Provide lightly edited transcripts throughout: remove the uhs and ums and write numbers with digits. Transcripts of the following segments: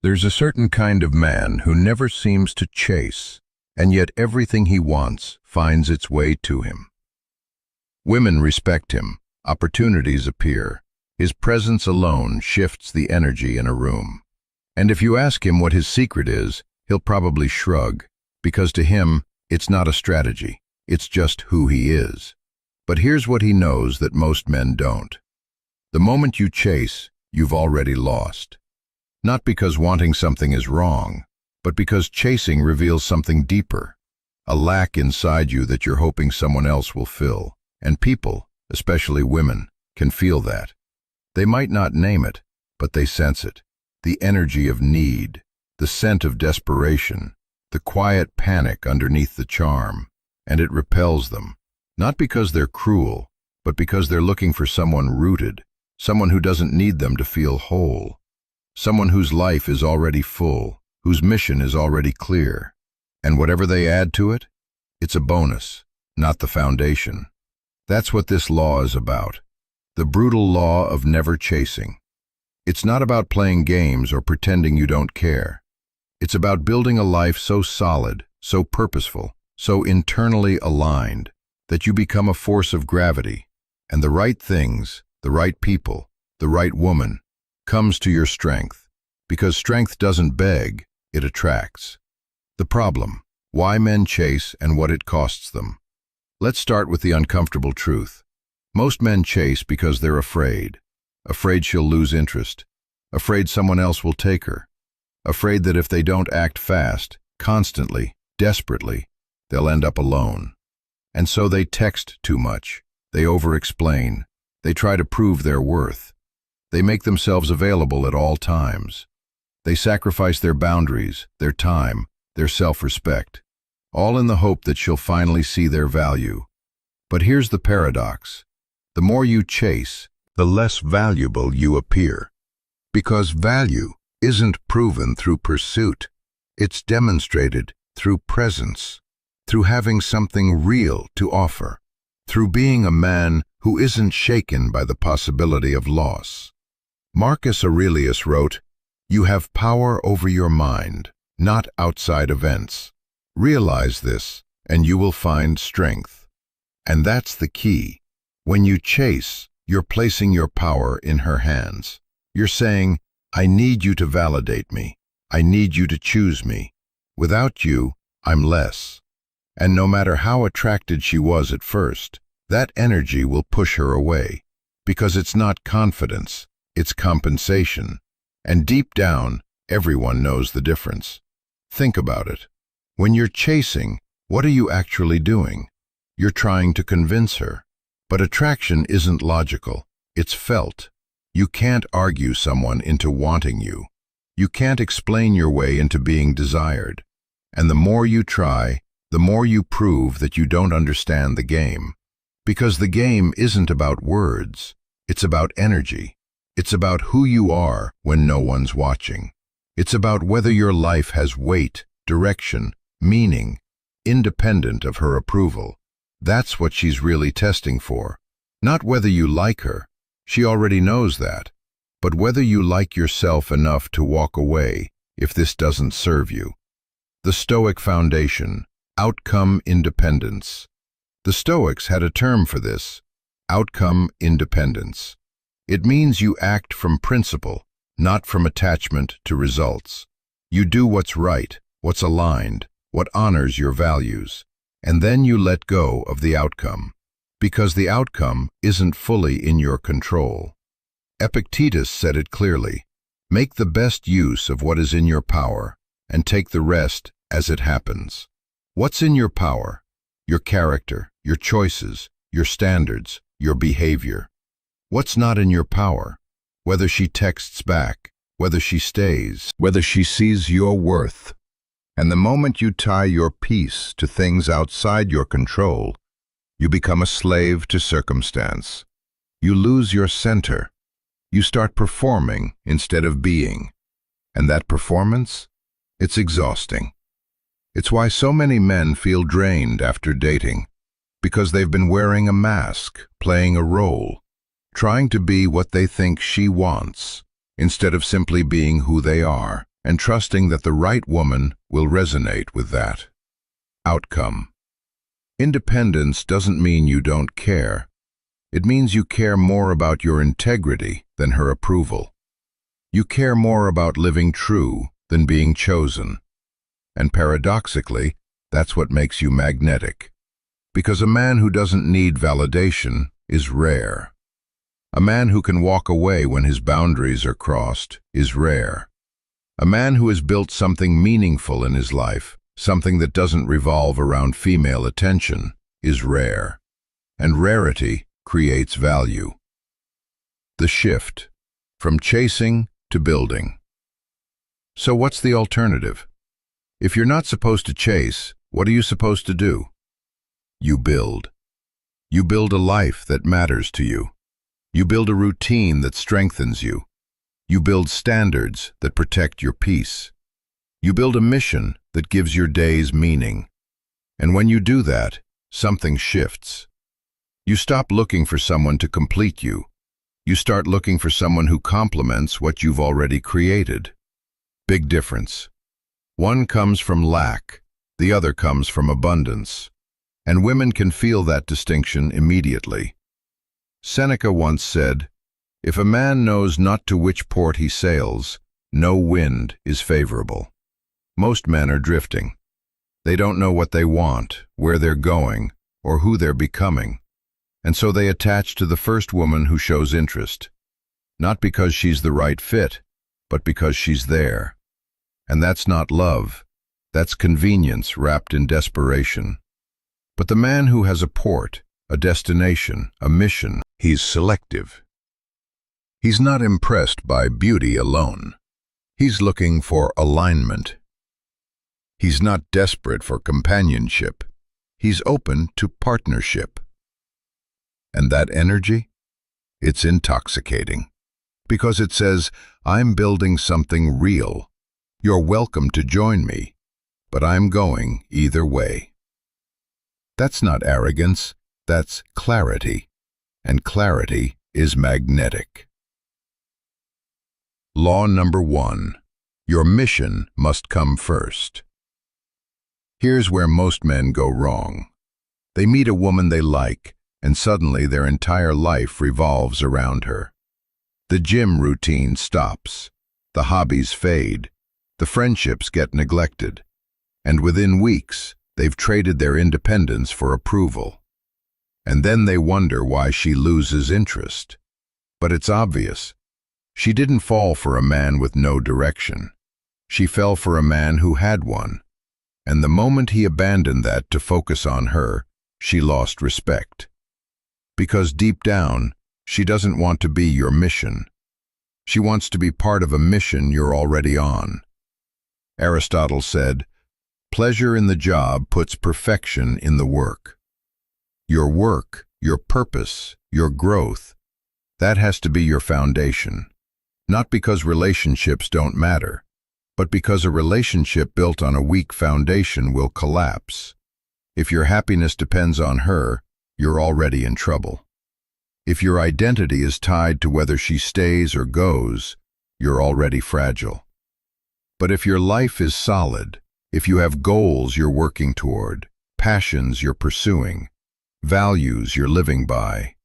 There's a certain kind of man who never seems to chase, and yet everything he wants finds its way to him. Women respect him, opportunities appear. His presence alone shifts the energy in a room. And if you ask him what his secret is, he'll probably shrug, because to him, it's not a strategy, it's just who he is. But here's what he knows that most men don't. The moment you chase, you've already lost. Not because wanting something is wrong, but because chasing reveals something deeper, a lack inside you that you're hoping someone else will fill. And people, especially women, can feel that. They might not name it, but they sense it. The energy of need, the scent of desperation, the quiet panic underneath the charm, and it repels them. Not because they're cruel, but because they're looking for someone rooted, someone who doesn't need them to feel whole. Someone whose life is already full, whose mission is already clear. And whatever they add to it, it's a bonus, not the foundation. That's what this law is about, the brutal law of never chasing. It's not about playing games or pretending you don't care. It's about building a life so solid, so purposeful, so internally aligned, that you become a force of gravity, and the right things, the right people, the right woman, comes to your strength, because strength doesn't beg, it attracts. The problem, why men chase and what it costs them. Let's start with the uncomfortable truth. Most men chase because they're afraid. Afraid she'll lose interest. Afraid someone else will take her. Afraid that if they don't act fast, constantly, desperately, they'll end up alone. And so they text too much. They over-explain. They try to prove their worth. They make themselves available at all times. They sacrifice their boundaries, their time, their self-respect, all in the hope that she'll finally see their value. But here's the paradox. The more you chase, the less valuable you appear. Because value isn't proven through pursuit. It's demonstrated through presence, through having something real to offer, through being a man who isn't shaken by the possibility of loss. Marcus Aurelius wrote, "You have power over your mind, not outside events. Realize this, and you will find strength." And that's the key. When you chase, you're placing your power in her hands. You're saying, "I need you to validate me. I need you to choose me. Without you, I'm less." And no matter how attracted she was at first, that energy will push her away, because it's not confidence, it's compensation. And deep down, everyone knows the difference. Think about it. When you're chasing, what are you actually doing? You're trying to convince her. But attraction isn't logical, it's felt. You can't argue someone into wanting you. You can't explain your way into being desired. And the more you try, the more you prove that you don't understand the game. Because the game isn't about words, it's about energy. It's about who you are when no one's watching. It's about whether your life has weight, direction, meaning, independent of her approval. That's what she's really testing for. Not whether you like her, she already knows that, but whether you like yourself enough to walk away if this doesn't serve you. The Stoic foundation, outcome independence. The Stoics had a term for this, outcome independence. It means you act from principle, not from attachment to results. You do what's right, what's aligned, what honors your values, and then you let go of the outcome, because the outcome isn't fully in your control. Epictetus said it clearly, "Make the best use of what is in your power, and take the rest as it happens." What's in your power? Your character, your choices, your standards, your behavior. What's not in your power? Whether she texts back, whether she stays, whether she sees your worth. And the moment you tie your peace to things outside your control, you become a slave to circumstance. You lose your center. You start performing instead of being. And that performance? It's exhausting. It's why so many men feel drained after dating, because they've been wearing a mask, playing a role, trying to be what they think she wants, instead of simply being who they are. and trusting that the right woman will resonate with that. Outcome. Independence doesn't mean you don't care. It means you care more about your integrity than her approval. You care more about living true than being chosen. And paradoxically, that's what makes you magnetic. Because a man who doesn't need validation is rare. A man who can walk away when his boundaries are crossed is rare. A man who has built something meaningful in his life, something that doesn't revolve around female attention, is rare. And rarity creates value. The shift, from chasing to building. So what's the alternative? If you're not supposed to chase, what are you supposed to do? You build. You build a life that matters to you. You build a routine that strengthens you. You build standards that protect your peace. You build a mission that gives your days meaning. And when you do that, something shifts. You stop looking for someone to complete you. You start looking for someone who complements what you've already created. Big difference. One comes from lack, the other comes from abundance. And women can feel that distinction immediately. Seneca once said, "If a man knows not to which port he sails, no wind is favorable." Most men are drifting. They don't know what they want, where they're going, or who they're becoming. And so they attach to the first woman who shows interest. Not because she's the right fit, but because she's there. And that's not love. That's convenience wrapped in desperation. But the man who has a port, a destination, a mission, he's selective. He's not impressed by beauty alone. He's looking for alignment. He's not desperate for companionship. He's open to partnership. And that energy? It's intoxicating. Because it says, I'm building something real. You're welcome to join me, but I'm going either way. That's not arrogance, that's clarity. And clarity is magnetic. Law number 1. Your mission must come first. Here's where most men go wrong. They meet a woman they like, and suddenly their entire life revolves around her. The gym routine stops. The hobbies fade. The friendships get neglected. And within weeks, they've traded their independence for approval. And then they wonder why she loses interest. But it's obvious. She didn't fall for a man with no direction. She fell for a man who had one. And the moment he abandoned that to focus on her, she lost respect. Because deep down, she doesn't want to be your mission. She wants to be part of a mission you're already on. Aristotle said, "Pleasure in the job puts perfection in the work." Your work, your purpose, your growth, that has to be your foundation. Not because relationships don't matter, but because a relationship built on a weak foundation will collapse. If your happiness depends on her, you're already in trouble. If your identity is tied to whether she stays or goes, you're already fragile. But if your life is solid, if you have goals you're working toward, passions you're pursuing, values you're living by,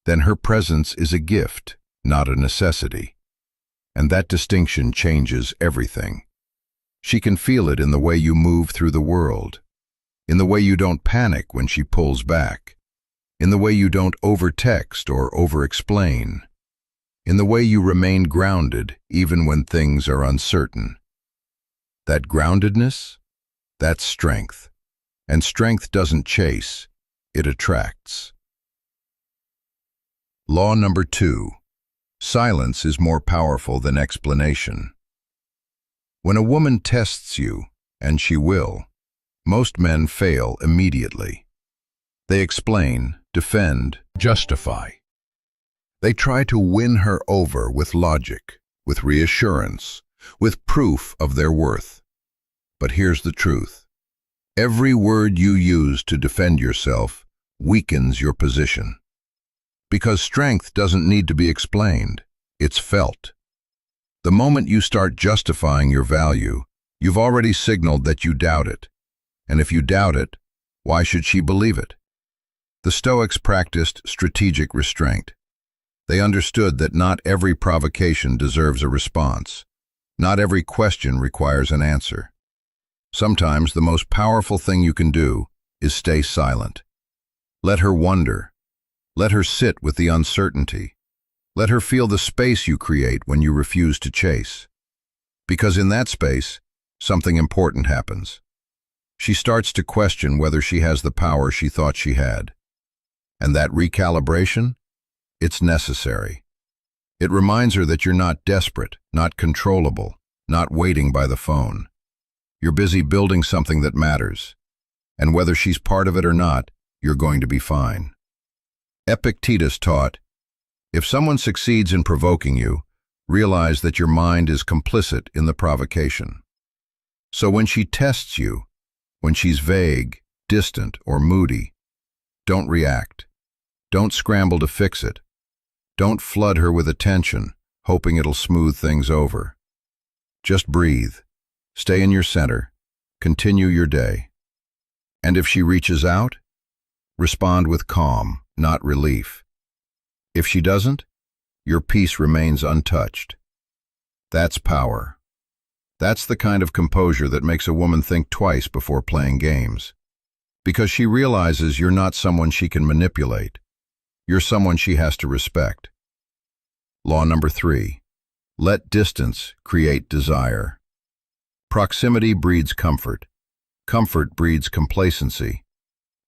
then her presence is a gift, not a necessity. And that distinction changes everything. She can feel it in the way you move through the world, in the way you don't panic when she pulls back, in the way you don't over-text or over-explain, in the way you remain grounded even when things are uncertain. That groundedness, that's strength. And strength doesn't chase, it attracts. Law number 2. Silence is more powerful than explanation. When a woman tests you, and she will, most men fail immediately. They explain, defend, justify. They try to win her over with logic, with reassurance, with proof of their worth. But here's the truth. Every word you use to defend yourself weakens your position. Because strength doesn't need to be explained, it's felt. The moment you start justifying your value, you've already signaled that you doubt it. And if you doubt it, why should she believe it? The Stoics practiced strategic restraint. They understood that not every provocation deserves a response. Not every question requires an answer. Sometimes the most powerful thing you can do is stay silent. Let her wonder. Let her sit with the uncertainty. Let her feel the space you create when you refuse to chase. Because in that space, something important happens. She starts to question whether she has the power she thought she had. And that recalibration, it's necessary. It reminds her that you're not desperate, not controllable, not waiting by the phone. You're busy building something that matters. And whether she's part of it or not, you're going to be fine. Epictetus taught, if someone succeeds in provoking you, realize that your mind is complicit in the provocation. So when she tests you, when she's vague, distant, or moody, don't react. Don't scramble to fix it. Don't flood her with attention, hoping it'll smooth things over. Just breathe. Stay in your center. Continue your day. And if she reaches out, respond with calm, not relief. If she doesn't, your peace remains untouched. That's power. That's the kind of composure that makes a woman think twice before playing games. Because she realizes you're not someone she can manipulate. You're someone she has to respect. Law number 3. Let distance create desire. Proximity breeds comfort. Comfort breeds complacency.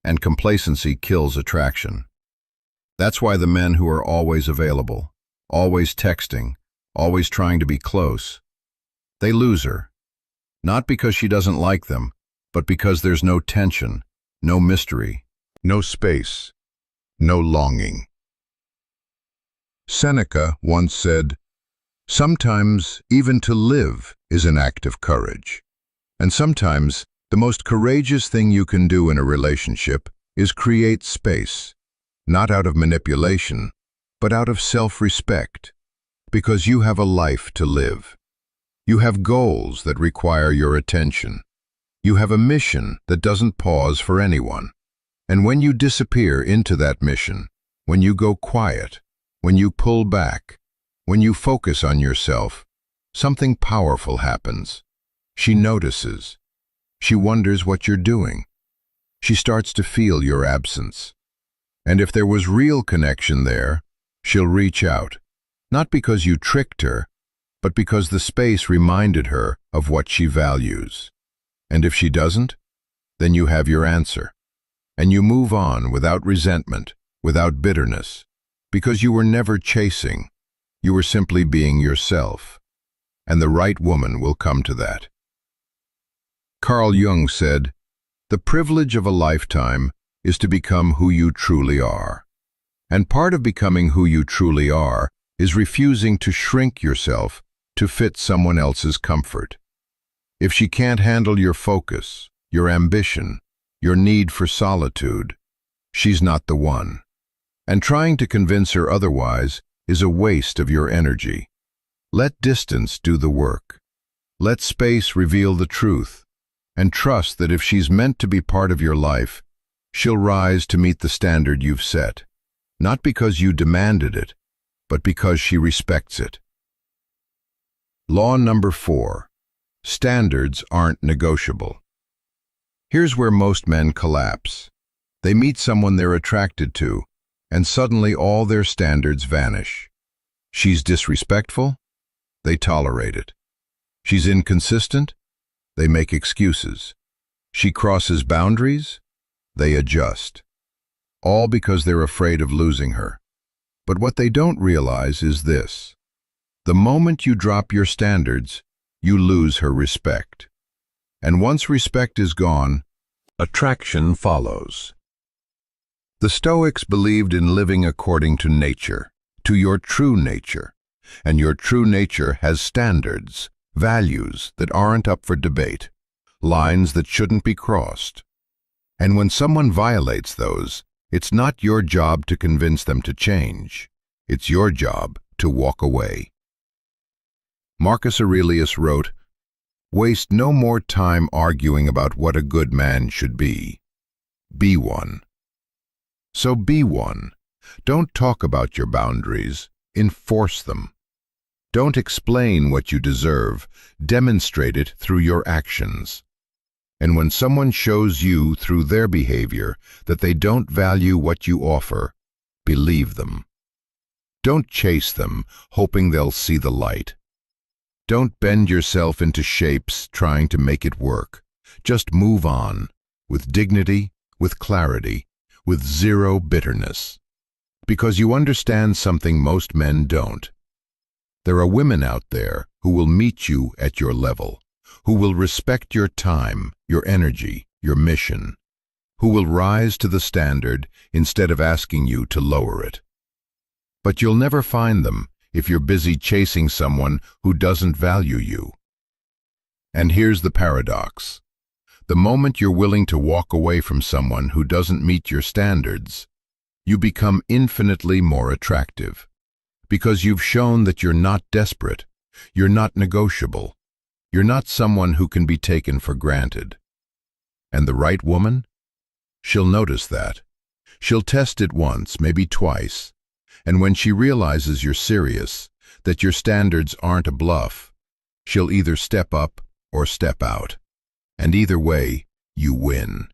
And complacency kills attraction. That's why the men who are always available, always texting, always trying to be close, they lose her. Not because she doesn't like them, but because there's no tension, no mystery, no space, no longing. Seneca once said, sometimes even to live is an act of courage. And sometimes the most courageous thing you can do in a relationship is create space, not out of manipulation, but out of self-respect, because you have a life to live. You have goals that require your attention. You have a mission that doesn't pause for anyone. And when you disappear into that mission, when you go quiet, when you pull back, when you focus on yourself, something powerful happens. She notices. She wonders what you're doing. She starts to feel your absence. And if there was real connection there, she'll reach out, not because you tricked her, but because the space reminded her of what she values. And if she doesn't, then you have your answer. And you move on without resentment, without bitterness, because you were never chasing. You were simply being yourself. And the right woman will come to that. Carl Jung said, the privilege of a lifetime is to become who you truly are. And part of becoming who you truly are is refusing to shrink yourself to fit someone else's comfort. If she can't handle your focus, your ambition, your need for solitude, she's not the one. And trying to convince her otherwise is a waste of your energy. Let distance do the work. Let space reveal the truth. And trust that if she's meant to be part of your life, she'll rise to meet the standard you've set, not because you demanded it, but because she respects it. Law number 4. Standards aren't negotiable. Here's where most men collapse. They meet someone they're attracted to, and suddenly all their standards vanish. She's disrespectful? They tolerate it. She's inconsistent? They make excuses. She crosses boundaries? They adjust. All because they're afraid of losing her. But what they don't realize is this. The moment you drop your standards, you lose her respect. And once respect is gone, attraction follows. The Stoics believed in living according to nature, to your true nature. And your true nature has standards, values that aren't up for debate, lines that shouldn't be crossed. And when someone violates those, it's not your job to convince them to change. It's your job to walk away. Marcus Aurelius wrote, "Waste no more time arguing about what a good man should be. Be one." So be one. Don't talk about your boundaries, enforce them. Don't explain what you deserve, demonstrate it through your actions. And when someone shows you through their behavior that they don't value what you offer, believe them. Don't chase them, hoping they'll see the light. Don't bend yourself into shapes trying to make it work. Just move on, with dignity, with clarity, with zero bitterness. Because you understand something most men don't. There are women out there who will meet you at your level, who will respect your time, your energy, your mission, who will rise to the standard instead of asking you to lower it. But you'll never find them if you're busy chasing someone who doesn't value you. And here's the paradox. The moment you're willing to walk away from someone who doesn't meet your standards, you become infinitely more attractive. Because you've shown that you're not desperate, you're not negotiable, you're not someone who can be taken for granted. And the right woman? She'll notice that. She'll test it once, maybe twice. And when she realizes you're serious, that your standards aren't a bluff, she'll either step up or step out. And either way, you win.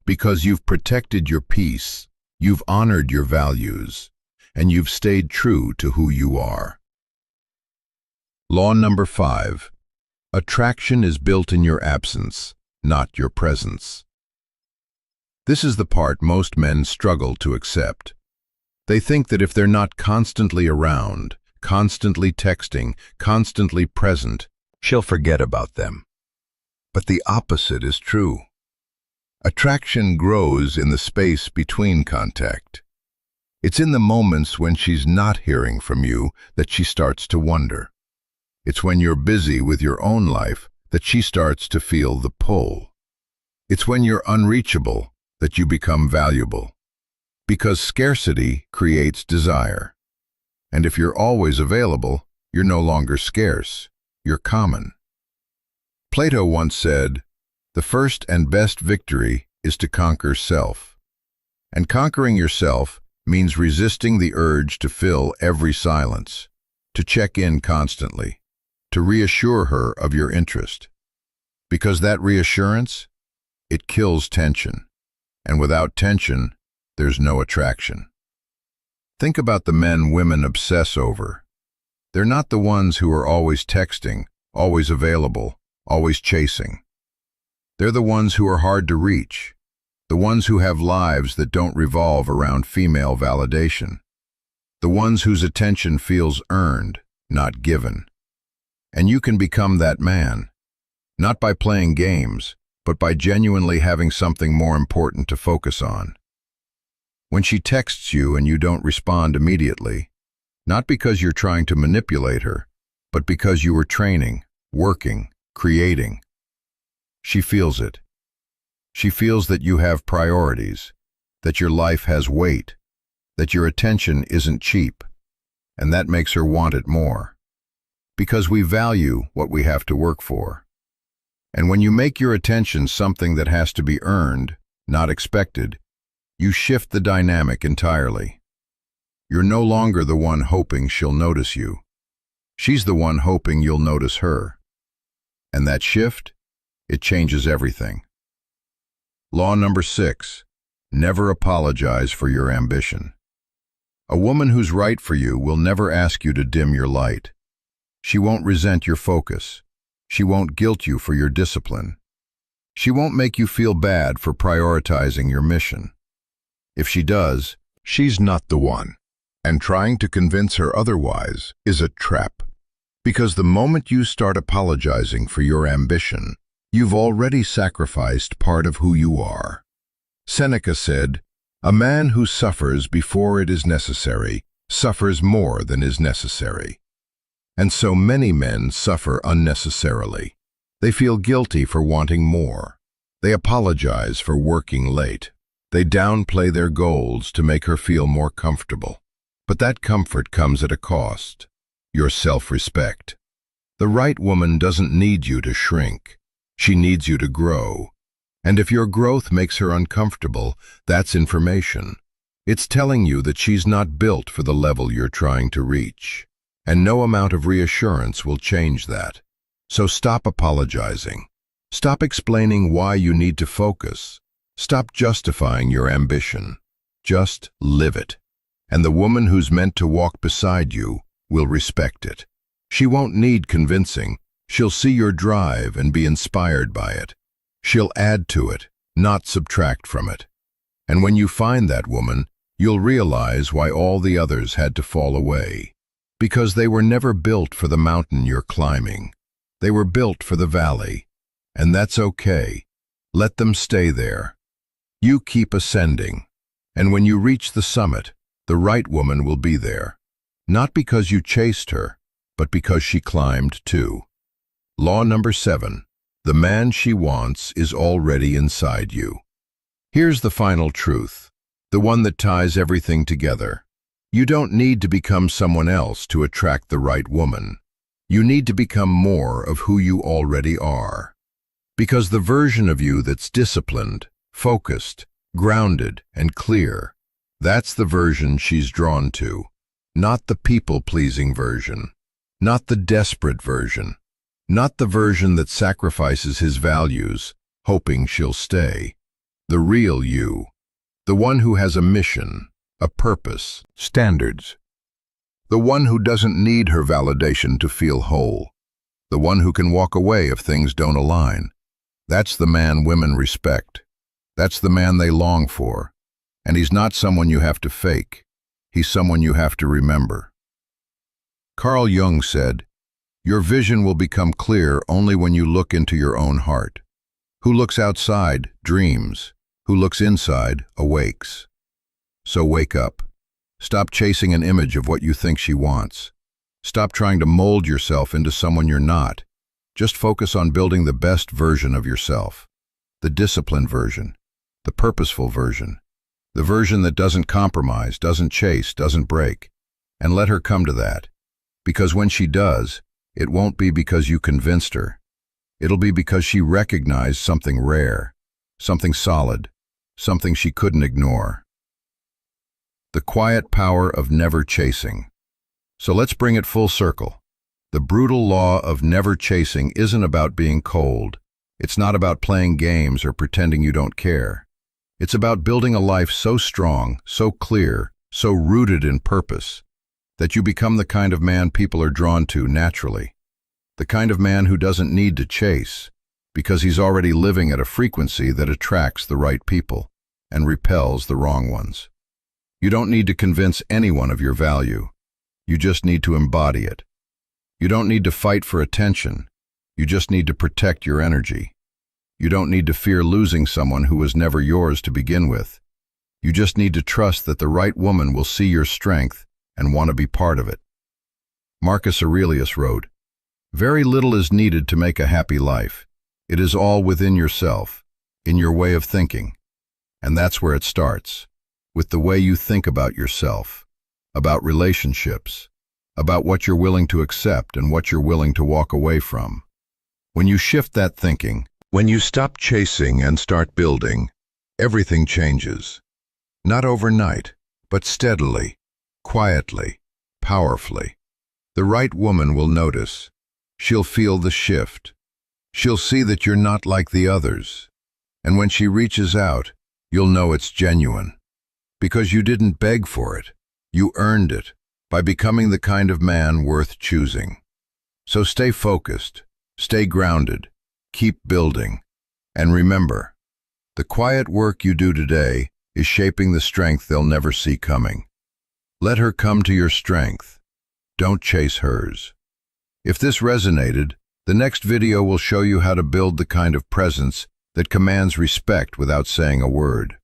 Because you've protected your peace, you've honored your values, and you've stayed true to who you are. Law number 5. Attraction is built in your absence, not your presence. This is the part most men struggle to accept. They think that if they're not constantly around, constantly texting, constantly present, she'll forget about them. But the opposite is true. Attraction grows in the space between contact. It's in the moments when she's not hearing from you that she starts to wonder. It's when you're busy with your own life that she starts to feel the pull. It's when you're unreachable that you become valuable. Because scarcity creates desire. And if you're always available, you're no longer scarce, you're common. Plato once said, "The first and best victory is to conquer self." And conquering yourself means resisting the urge to fill every silence, to check in constantly, to reassure her of your interest. Because that reassurance, it kills tension. And without tension, there's no attraction. Think about the men women obsess over. They're not the ones who are always texting, always available, always chasing. They're the ones who are hard to reach, the ones who have lives that don't revolve around female validation, the ones whose attention feels earned, not given. And you can become that man, not by playing games, but by genuinely having something more important to focus on. When she texts you and you don't respond immediately, not because you're trying to manipulate her, but because you were training, working, creating, she feels it. She feels that you have priorities, that your life has weight, that your attention isn't cheap, and that makes her want it more. Because we value what we have to work for. And when you make your attention something that has to be earned, not expected, you shift the dynamic entirely. You're no longer the one hoping she'll notice you. She's the one hoping you'll notice her. And that shift, it changes everything. Law number 6. Never apologize for your ambition. A woman who's right for you will never ask you to dim your light. She won't resent your focus. She won't guilt you for your discipline. She won't make you feel bad for prioritizing your mission. If she does, she's not the one. And trying to convince her otherwise is a trap. Because the moment you start apologizing for your ambition, you've already sacrificed part of who you are. Seneca said, "A man who suffers before it is necessary suffers more than is necessary." And so many men suffer unnecessarily. They feel guilty for wanting more. They apologize for working late. They downplay their goals to make her feel more comfortable. But that comfort comes at a cost: your self-respect. The right woman doesn't need you to shrink. She needs you to grow. And if your growth makes her uncomfortable, that's information. It's telling you that she's not built for the level you're trying to reach. And no amount of reassurance will change that. So stop apologizing. Stop explaining why you need to focus. Stop justifying your ambition. Just live it. And the woman who's meant to walk beside you will respect it. She won't need convincing. She'll see your drive and be inspired by it. She'll add to it, not subtract from it. And when you find that woman, you'll realize why all the others had to fall away. Because they were never built for the mountain you're climbing. They were built for the valley. And that's okay. Let them stay there. You keep ascending. And when you reach the summit, the right woman will be there. Not because you chased her, but because she climbed too. Law number 7. The man she wants is already inside you. Here's the final truth, the one that ties everything together. You don't need to become someone else to attract the right woman. You need to become more of who you already are. Because the version of you that's disciplined, focused, grounded, and clear, that's the version she's drawn to. Not the people-pleasing version. Not the desperate version. Not the version that sacrifices his values, hoping she'll stay. The real you. The one who has a mission, a purpose, standards. The one who doesn't need her validation to feel whole. The one who can walk away if things don't align. That's the man women respect. That's the man they long for. And he's not someone you have to fake. He's someone you have to remember. Carl Jung said, "Your vision will become clear only when you look into your own heart. Who looks outside dreams. Who looks inside awakes." So wake up. Stop chasing an image of what you think she wants. Stop trying to mold yourself into someone you're not. Just focus on building the best version of yourself. The disciplined version. The purposeful version. The version that doesn't compromise, doesn't chase, doesn't break. And let her come to that. Because when she does, it won't be because you convinced her. It'll be because she recognized something rare, something solid, something she couldn't ignore. The quiet power of never chasing. So let's bring it full circle. The brutal law of never chasing isn't about being cold. It's not about playing games or pretending you don't care. It's about building a life so strong, so clear, so rooted in purpose, that you become the kind of man people are drawn to naturally. The kind of man who doesn't need to chase, because he's already living at a frequency that attracts the right people and repels the wrong ones. You don't need to convince anyone of your value. You just need to embody it. You don't need to fight for attention. You just need to protect your energy. You don't need to fear losing someone who was never yours to begin with. You just need to trust that the right woman will see your strength and want to be part of it. Marcus Aurelius wrote, "Very little is needed to make a happy life. It is all within yourself, in your way of thinking." And that's where it starts, with the way you think about yourself, about relationships, about what you're willing to accept and what you're willing to walk away from. When you shift that thinking, when you stop chasing and start building, everything changes. Not overnight, but steadily, quietly, powerfully. The right woman will notice. She'll feel the shift. She'll see that you're not like the others. And when she reaches out, you'll know it's genuine. Because you didn't beg for it. You earned it by becoming the kind of man worth choosing. So stay focused, stay grounded, keep building. And remember, the quiet work you do today is shaping the strength they'll never see coming. Let her come to your strength. Don't chase hers. If this resonated, the next video will show you how to build the kind of presence that commands respect without saying a word.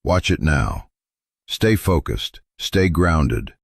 Watch it now. Stay focused, stay grounded,